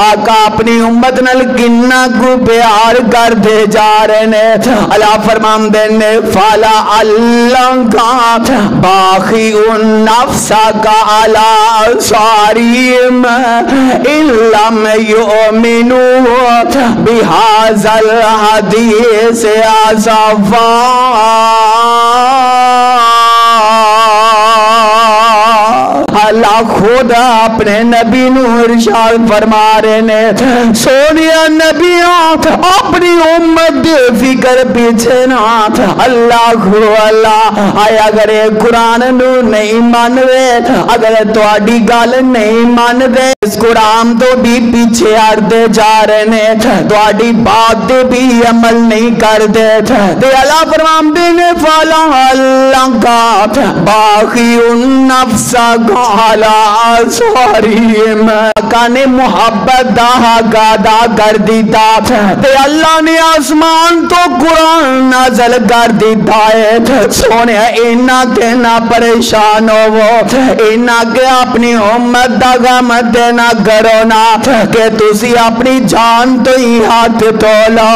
آقا اپنی امت نال کنا کو پیار کر دے جا رہے نے اللہ فرماندے نے فلا اللہ کا باخی النفس کا علی آثارہم ان لم یؤمنوا بہذا الحدیث آسفا اللہ خود اپنے نبی نو ارشاد فرما رہے نے سونیا نبیوں اپنی امت دے فکر پیچھے نہ اللہ خو اللہ آیا اگر قرآن نو نہیں مان دے اگر تواڈی گل نہیں مان دے اس قرآن تو بھی پیچھے ہٹتے جا رہے نے تواڈی بات دے بھی عمل نہیں کر دے تے اللہ فرماندے نے فلا اللہ کا باقی النفس علی آثارہم آقا نے محبت دا حق ادا کر دیتا تے اللہ نے آسمان تو قرآن نازل کر دیتا ہے سونے اینا تے نہ پریشان ہو اینا کہ اپنی امت دا غم دینا کرو نا کہ تسی اپنی جان تو ہی ہاتھ تو لو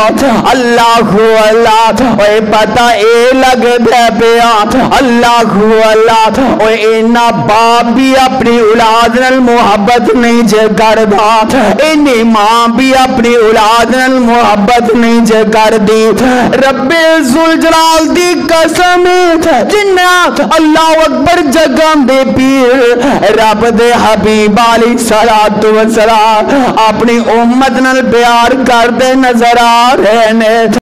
اللہ ہو اللہ اوے پتہ اے لگ دے پیا اللہ ہو اللہ اوے اینا باپ بھی اپنی اولاد نال محبت نہیں جے کردا اینی ماں بھی اپنی اولاد نال محبت نہیں جے کردی رب ذوالجلال دی قسم جنات اللہ اکبر جگاں دے پیر رب دے حبیب علیہ الصلوۃ والسلام اپنی امت نال پیار کردے نظر آ رہے نے